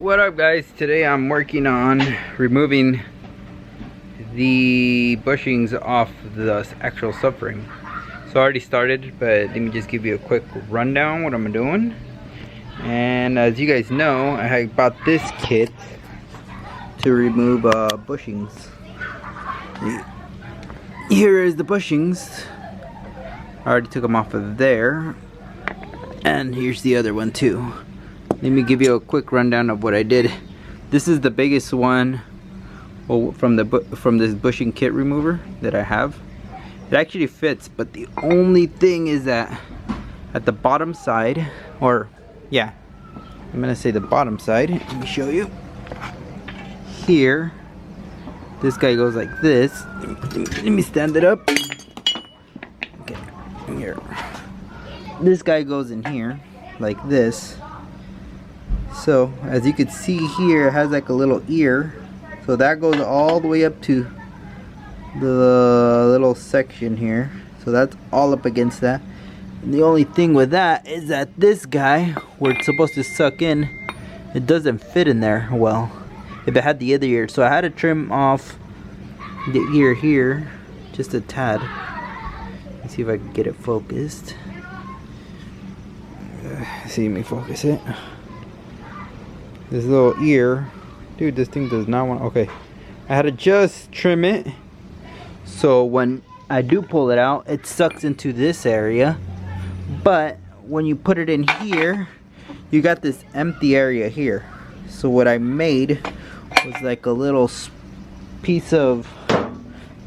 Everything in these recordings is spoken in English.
What up guys, today I'm working on removing the bushings off the actual subframe. So I already started, but let me just give you a quick rundown what I'm doing. And as you guys know, I bought this kit to remove bushings. Here is the bushings. I already took them off of there, and here's the other one too. Let me give you a quick rundown of what I did. This is the biggest one from this bushing kit remover that I have. It actually fits, but the only thing is that at the bottom side, or yeah, I'm gonna say the bottom side. Let me show you. Here, this guy goes like this. Let me stand it up. Okay, here. This guy goes in here like this. So as you can see here, it has like a little ear, so that goes all the way up to the little section here, so that's all up against that. And the only thing with that is that this guy, where it's supposed to suck in, it doesn't fit in there well if it had the other ear, so I had to trim off the ear here just a tad. Let's see if I can get it focused. See me focus it. This little ear, dude, this thing does not want. Okay, I had to just trim it, so when I do pull it out, it sucks into this area. But when you put it in here, you got this empty area here. So what I made was like a little piece of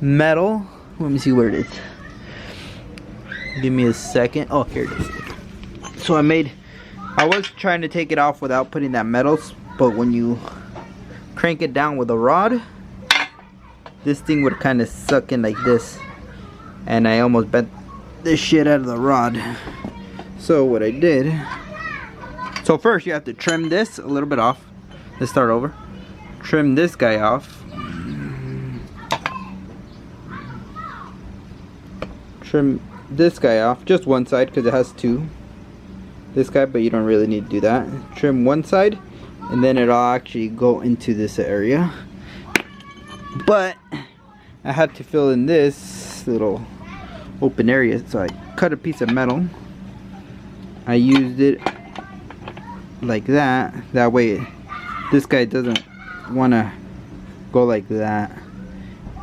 metal. Let me see where it is. Give me a second. Oh, here it is. So I was trying to take it off without putting that metal, but when you crank it down with a rod, this thing would kind of suck in like this, and I almost bent this shit out of the rod. So what I did, so first you have to trim this a little bit off. Let's start over. Trim this guy off. Trim this guy off, just one side because it has two. This guy, but you don't really need to do that. Trim one side, and then it'll actually go into this area. But I had to fill in this little open area, so I cut a piece of metal. I used it like that. That way this guy doesn't want to go like that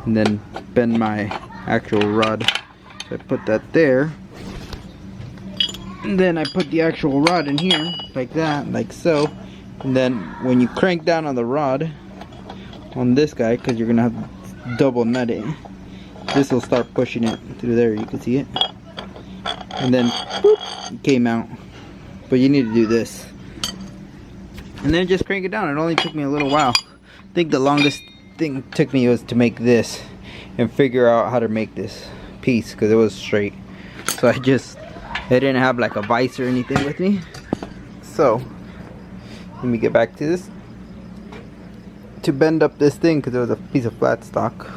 and then bend my actual rod. So I put that there. And then I put the actual rod in here, like that, like so. And then when you crank down on the rod, on this guy, because you're going to have to double nut it, this will start pushing it through there, you can see it. And then, boop, it came out. But you need to do this. And then just crank it down. It only took me a little while. I think the longest thing it took me was to make this and figure out how to make this piece, because it was straight. So I didn't have like a vise or anything with me. So let me get back to this. To bend up this thing, because it was a piece of flat stock,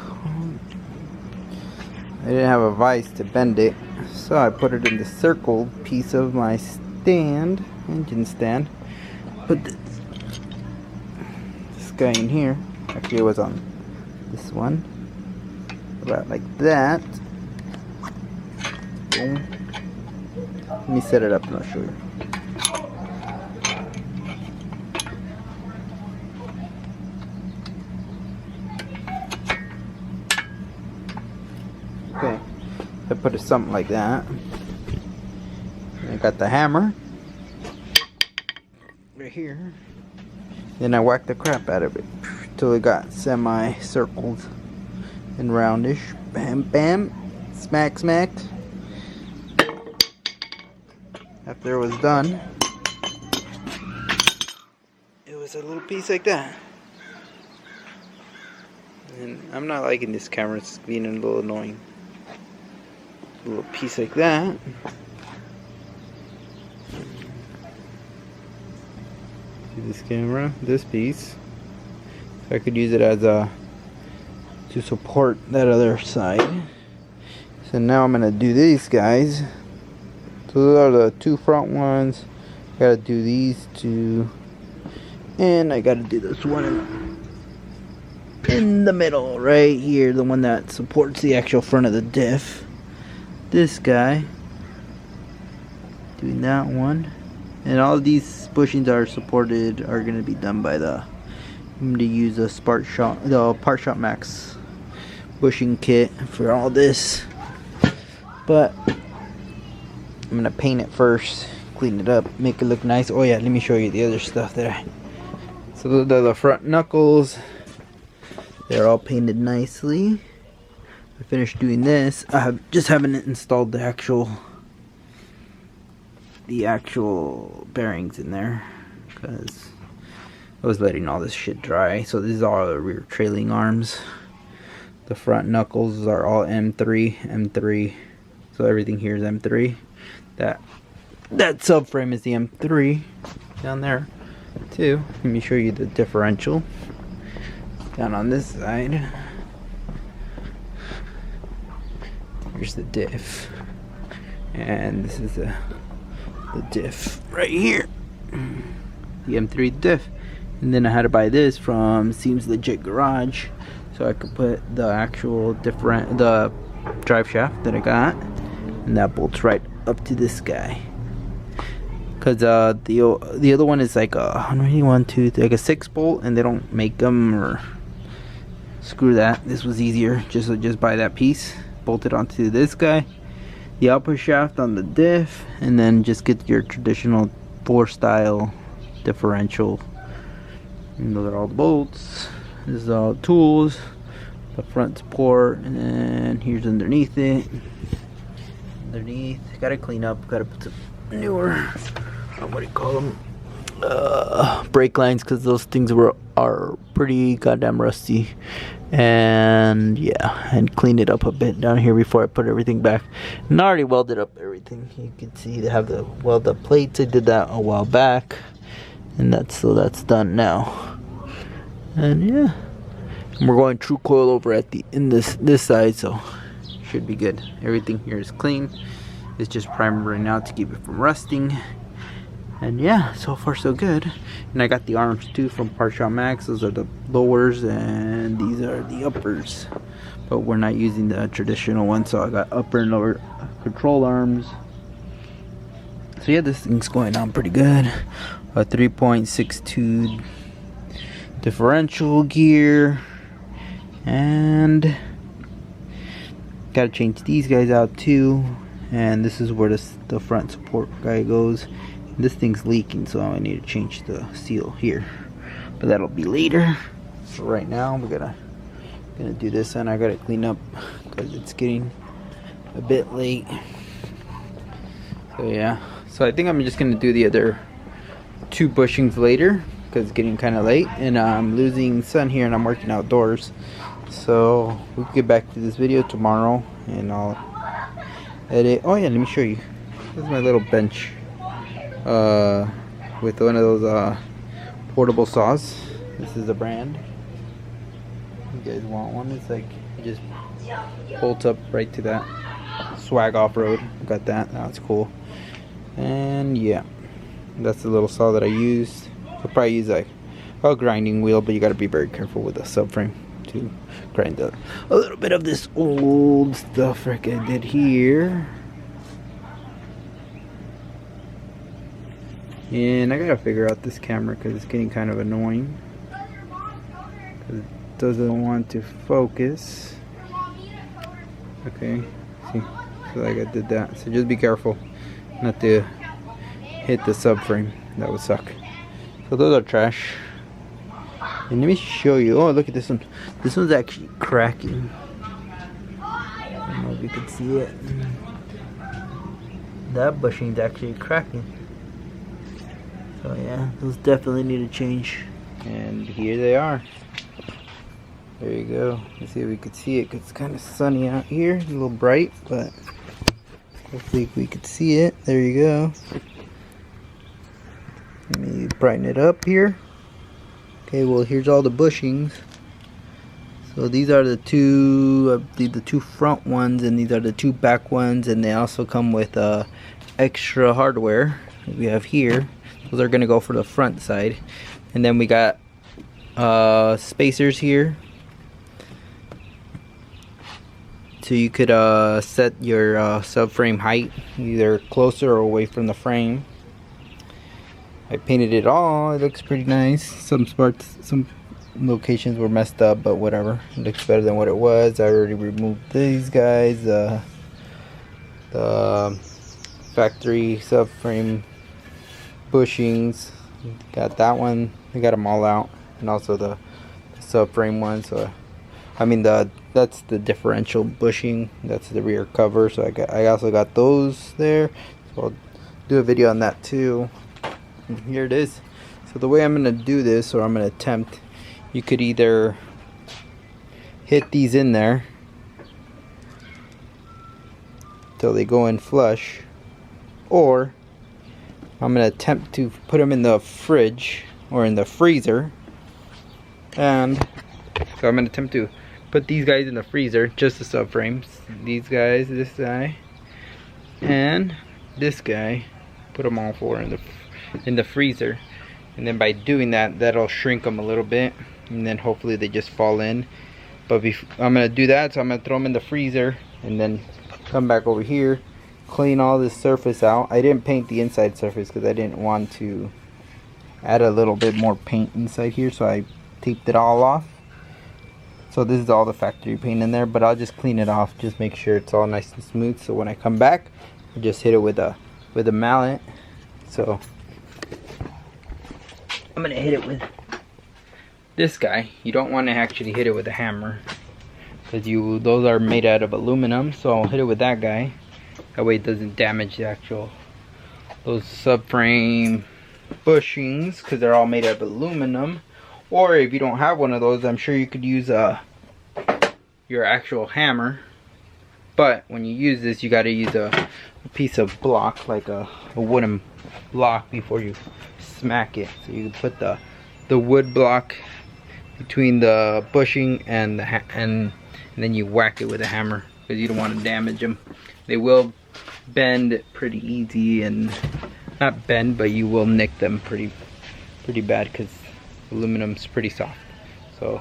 I didn't have a vise to bend it, so I put it in the circle piece of my stand, engine stand. Put this guy in here. Actually, it was on this one, about like that. Boom. Let me set it up and I'll show you. Okay, I put it something like that. I got the hammer right here. Then I whacked the crap out of it till it got semi-circled and roundish. Bam, bam, smack, smacked. After it was done, it was a little piece like that. And I'm not liking this camera, it's being a little annoying. A little piece like that. See this camera, this piece. So I could use it as to support that other side. So now I'm gonna do these guys. So those are the two front ones. Gotta do these two. And I gotta do this one in the middle right here, the one that supports the actual front of the diff. This guy, doing that one. And all of these bushings are supported are going to be done by I'm going to use a the Part Shop Max bushing kit for all this. But I'm going to paint it first, clean it up, make it look nice. Oh yeah, let me show you the other stuff there. So the front knuckles, they're all painted nicely. I finished doing this. I just haven't installed the actual bearings in there because I was letting all this shit dry. So this is all the rear trailing arms. The front knuckles are all M3. So everything here is M3. That subframe is the M3 down there too. Let me show you the differential down on this side. Here's the diff, and this is the diff right here, the M3 diff. And then I had to buy this from Seems Legit Garage so I could put the actual the drive shaft that I got, and that bolts right up to this guy. Cause the other one is like a 6 bolt, and they don't make them, or screw that. This was easier, just buy that piece, bolt it onto this guy, the output shaft on the diff, and then just get your traditional 4 style differential. And those are all the bolts. This is all tools, the front support, and then here's underneath it. Gotta clean up, gotta put some newer, what do you call them, brake lines, because those things are pretty goddamn rusty. And yeah, and clean it up a bit down here before I put everything back. And I already welded up everything. You can see they have the weld up plates. I did that a while back, and that's done now. And yeah, and we're going true coil over at this side, so should be good. Everything here is clean. It's just primer right now to keep it from rusting. And yeah, so far so good. And I got the arms too from Part Shop Max. Those are the lowers and these are the uppers. But we're not using the traditional one, so I got upper and lower control arms. So yeah, this thing's going on pretty good. A 3.62 differential gear. And gotta change these guys out too. And this is where the front support guy goes. This thing's leaking, so I need to change the seal here, but that'll be later. So right now we're gonna do this, and I gotta clean up because it's getting a bit late. So yeah, so I think I'm just gonna do the other 2 bushings later because it's getting kind of late, and I'm losing sun here and I'm working outdoors. So we'll get back to this video tomorrow, and I'll edit. Oh yeah, let me show you. This is my little bench with one of those portable saws. This is the brand. If you guys want one, it's like you just bolt up right to that. Swag Off-Road. Got that. That's cool. And yeah, that's the little saw that I used. I'll probably use like a grinding wheel, but you got to be very careful with the subframe to grind a little bit of this old stuff like I did here. And I gotta figure out this camera because it's getting kind of annoying because it doesn't want to focus. Okay, see, so like I did that. So just be careful not to hit the subframe. That would suck. So those are trash. And let me show you. Oh, look at this one. This one's actually cracking. I don't know if you can see it. That bushing's actually cracking. So yeah, those definitely need to change. And here they are. There you go. Let's see if we could see it because it's kind of sunny out here. A little bright, but hopefully we could see it. There you go. Let me brighten it up here. Okay, well here's all the bushings. So these are the two front ones, and these are the 2 back ones, and they also come with extra hardware that we have here. Those are gonna go for the front side. And then we got spacers here, so you could set your subframe height either closer or away from the frame. I painted it all. It looks pretty nice. Some spots, some locations were messed up, but whatever. It looks better than what it was. I already removed these guys, the factory subframe bushings. Got that one. I got them all out, and also the subframe one. So I mean that's the differential bushing. That's the rear cover. So I also got those there. So I'll do a video on that too. And here it is. So the way I'm gonna do this, or I'm gonna attempt, you could either hit these in there till they go in flush, or I'm gonna attempt to put them in the fridge or in the freezer. And so I'm gonna attempt to put these guys in the freezer, just the subframes. These guys, this guy, and this guy. Put them all four in the freezer, and then by doing that, that'll shrink them a little bit, and then hopefully they just fall in. But I'm gonna do that, so I'm gonna throw them in the freezer, and then come back over here, clean all this surface out. I didn't paint the inside surface because I didn't want to add a little bit more paint inside here, so I taped it all off. So this is all the factory paint in there, but I'll just clean it off, just make sure it's all nice and smooth, so when I come back, I just hit it with a mallet. So I'm gonna hit it with this guy. You don't want to actually hit it with a hammer, because those are made out of aluminum. So I'll hit it with that guy. That way it doesn't damage the those subframe bushings, because they're all made out of aluminum. Or if you don't have one of those, I'm sure you could use your actual hammer. But when you use this, you got to use a piece of block, like a wooden block, before you smack it. So you put the wood block between the bushing and then you whack it with a hammer, because you don't want to damage them. They will bend pretty easy, and not bend, but you will nick them pretty bad, because aluminum's pretty soft. So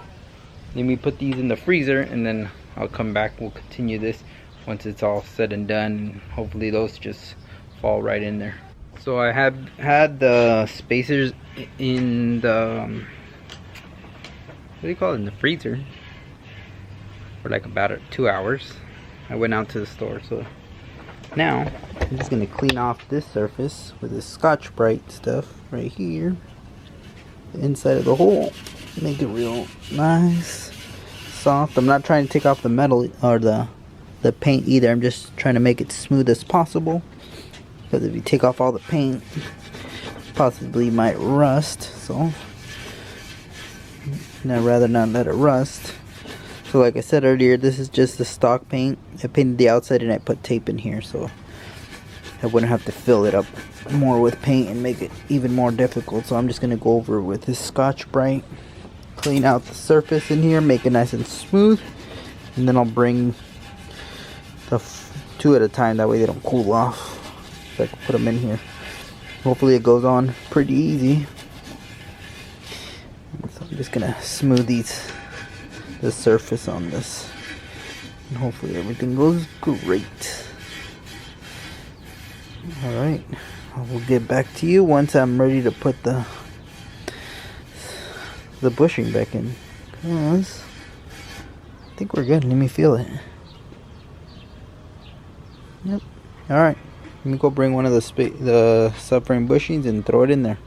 let me put these in the freezer, and then I'll come back. We'll continue this once it's all said and done, and hopefully those just fall right in there. So I have had the spacers in the what do you call it, in the freezer for like about 2 hours. I went out to the store, so now I'm just gonna clean off this surface with this Scotch-Brite stuff right here, the inside of the hole, make it real nice, soft. I'm not trying to take off the metal or the paint either. I'm just trying to make it smooth as possible, because if you take off all the paint, possibly might rust. So I'd rather not let it rust. So like I said earlier, this is just the stock paint. I painted the outside and I put tape in here, so I wouldn't have to fill it up more with paint and make it even more difficult. So I'm just gonna go over with this Scotch-Brite, clean out the surface in here, make it nice and smooth, and then I'll bring the two at a time, that way they don't cool off. So I can put them in here. Hopefully it goes on pretty easy. So I'm just gonna smooth the surface on this, and hopefully everything goes great. Alright, I will get back to you once I'm ready to put the bushing back in, because I think we're good. Let me feel it. Yep. Alright, let me go bring one of the subframe bushings and throw it in there.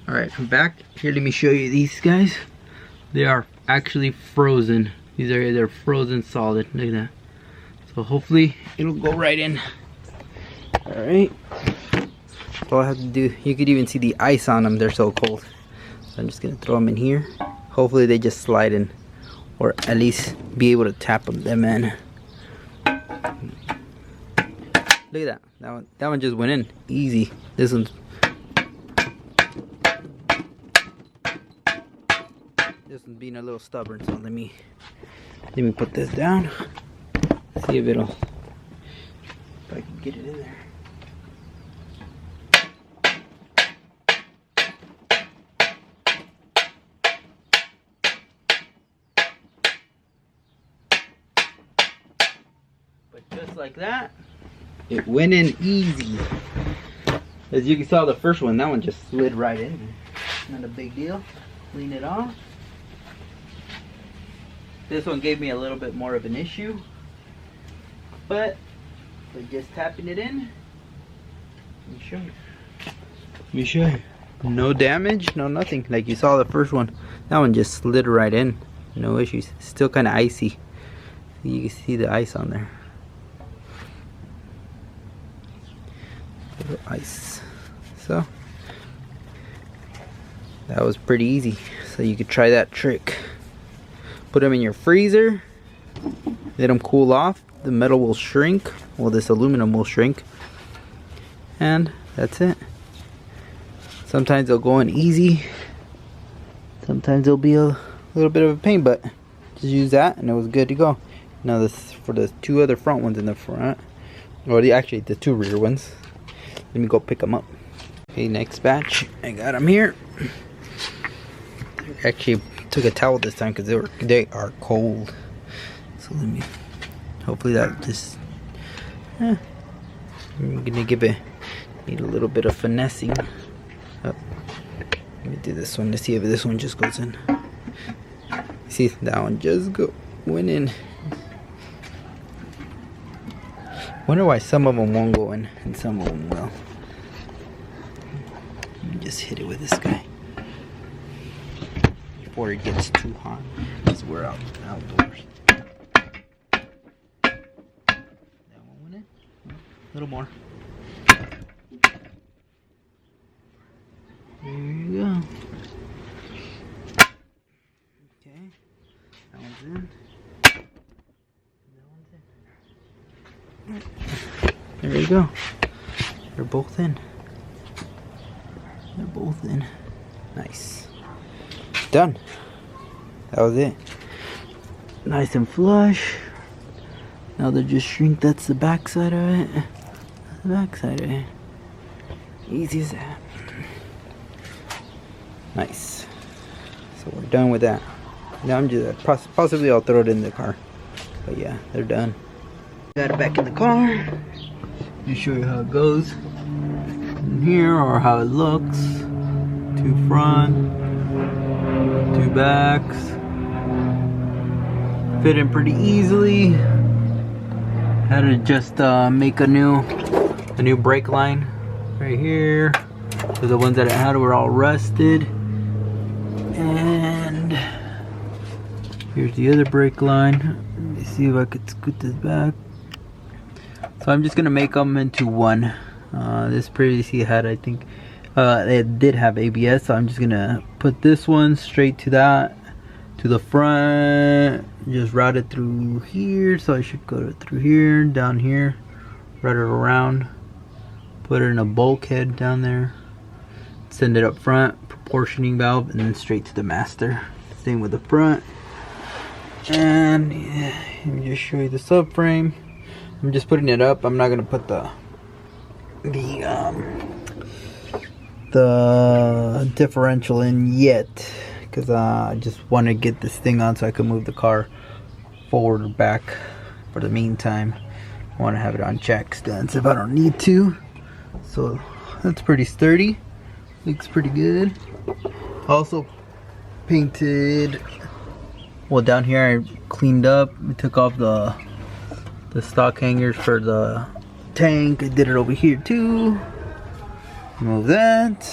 Alright, I'm back. Here, let me show you these guys. They are actually frozen. They're frozen solid. Look at that. So hopefully it'll go right in. Alright. All I have to do, you could even see the ice on them. They're so cold. So I'm just going to throw them in here. Hopefully they just slide in, or at least be able to tap them in. Look at that. That one just went in. Easy. This one's being a little stubborn, so let me put this down. See if I can get it in there. But just like that, it went in easy. As you can saw, the first one, that one just slid right in. Not a big deal. Clean it off. This one gave me a little bit more of an issue, but just tapping it in. Let me show you. Let me show you. No damage, no nothing. Like you saw the first one, that one just slid right in. No issues. Still kind of icy. You can see the ice on there. Little ice. So that was pretty easy. So you could try that trick. Put them in your freezer. Let them cool off. The metal will shrink. Well, this aluminum will shrink. And that's it. Sometimes they'll go in easy. Sometimes they'll be a little bit of a pain, but just use that and it was good to go. Now this for the two other front ones in the front, or actually the two rear ones. Let me go pick them up. Okay, next batch. I got them here. Actually took a towel this time because they are cold. So let me. Hopefully that just. I'm gonna give it. Need a little bit of finessing. Oh, let me do this one to see if this one just goes in. See, that one just went in. Wonder why some of them won't go in and some of them will. Let me just hit it with this guy before it gets too hot, because we're outdoors. That one went in. A little more. There you go. Okay, that one's in. There you go. They're both in. They're both in. Nice. Done. That was it. Nice and flush. Now they're just shrink. That's the back side of it. That's the back side of it. Easy as that. Nice. So we're done with that. Now I'm just possibly I'll throw it in the car. But yeah, they're done. Got it back in the car. Let me show you how it goes in here, or how it looks. Two front, two backs. Fit in pretty easily. Had to just make a new brake line right here. So the ones that I had were all rusted. And here's the other brake line. Let me see if I could scoot this back. So I'm just gonna make them into one. This previously had, I think, it did have ABS, so I'm just gonna put this one straight to that, to the front, just route it through here. So I should go through here, down here, route it around, put it in a bulkhead down there, send it up front, proportioning valve, and then straight to the master. Same with the front. And yeah, let me just show you the subframe. I'm just putting it up. I'm not gonna put the differential in yet, because I just want to get this thing on so I can move the car forward or back for the meantime. I want to have it on jack stands if I don't need to. So that's pretty sturdy. Looks pretty good. Also painted. Well, down here I cleaned up. We took off the stock hangers for the tank. I did it over here too. Remove that.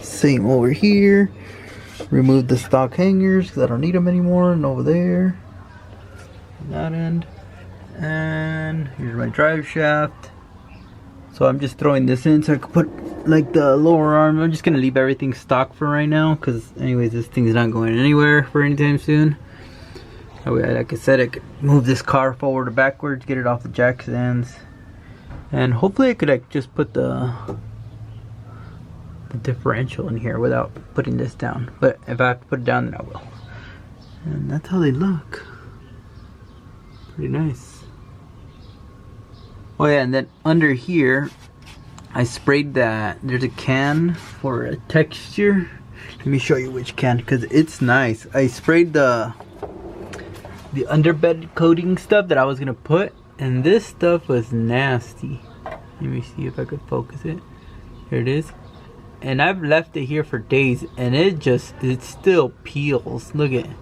Same over here. Remove the stock hangers because I don't need them anymore. And over there, on that end. And here's my drive shaft. So I'm just throwing this in so I can put like the lower arm. I'm just gonna leave everything stock for right now, because anyways this thing's not going anywhere for anytime soon. Like I said, I could move this car forward or backwards, get it off the jack stands, and hopefully I could like just put the differential in here without putting this down. But if I have to put it down, then I will. And that's how they look. Pretty nice. Oh yeah, and then under here I sprayed that. There's a can for a texture. Let me show you which can, because it's nice. I sprayed the underbed coating stuff that I was gonna put And this stuff was nasty. Let me see if I could focus it. Here it is. And I've left it here for days, and it still peels. Look at it.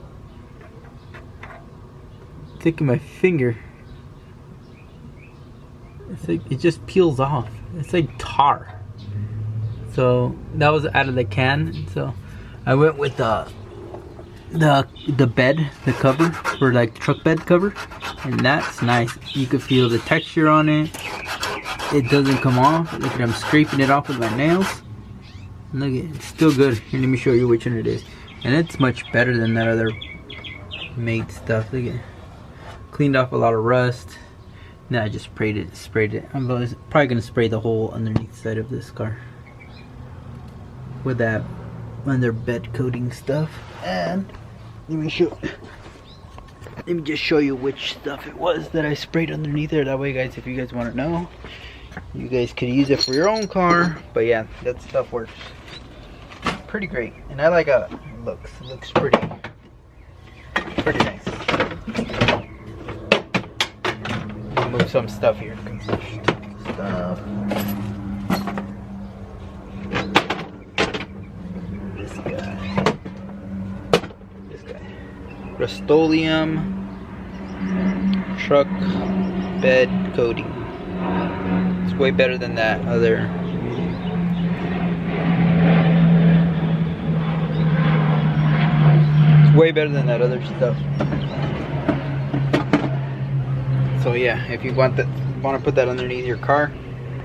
Taking my finger. It's like it just peels off. It's like tar. So that was out of the can. So I went with the bed, the cover for like the truck bed cover, and that's nice. You can feel the texture on it. It doesn't come off. Look at, I'm scraping it off with my nails. Look at it, it's still good. Here, let me show you which one it is. And it's much better than that other made stuff. Look at it. Cleaned off a lot of rust. Now I just sprayed it. I'm probably gonna spray the whole underneath side of this car with that under bed coating stuff. And let me just show you which stuff it was that I sprayed underneath there. That way, guys, if you guys want to know, you guys could use it for your own car. But yeah, that stuff works pretty great, and I like how it looks. It looks pretty nice. Move some stuff here. Stuff. This guy. Rust-Oleum truck bed coating. It's way better than that other. It's way better than that other stuff. So yeah, if you want to put that underneath your car,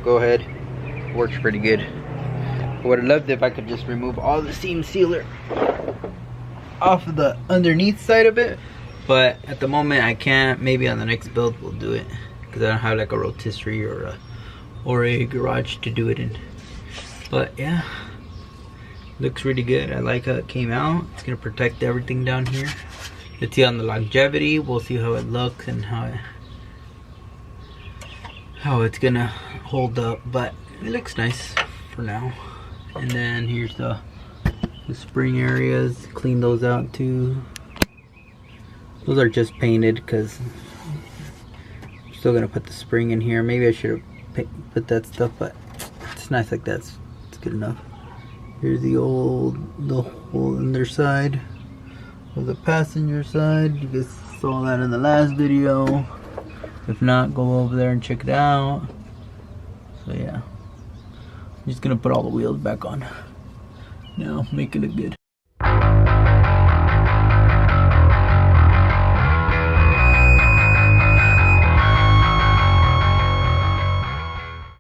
go ahead. It works pretty good. I would have loved if I could just remove all the seam sealer off of the underneath side of it, but at the moment I can't. Maybe on the next build we'll do it, because I don't have like a rotisserie or a garage to do it in. But yeah, looks really good. I like how it came out. It's gonna protect everything down here. Let's see on the longevity. We'll see how it looks and how it's gonna hold up, but it looks nice for now. And then here's the spring areas. Clean those out too. Those are just painted because I'm still gonna put the spring in here. Maybe I should have put that stuff, but it's nice like that. It's good enough. Here's the whole underside of the passenger side. You guys saw that in the last video. If not, go over there and check it out. So yeah, I'm just gonna put all the wheels back on now, make it look good.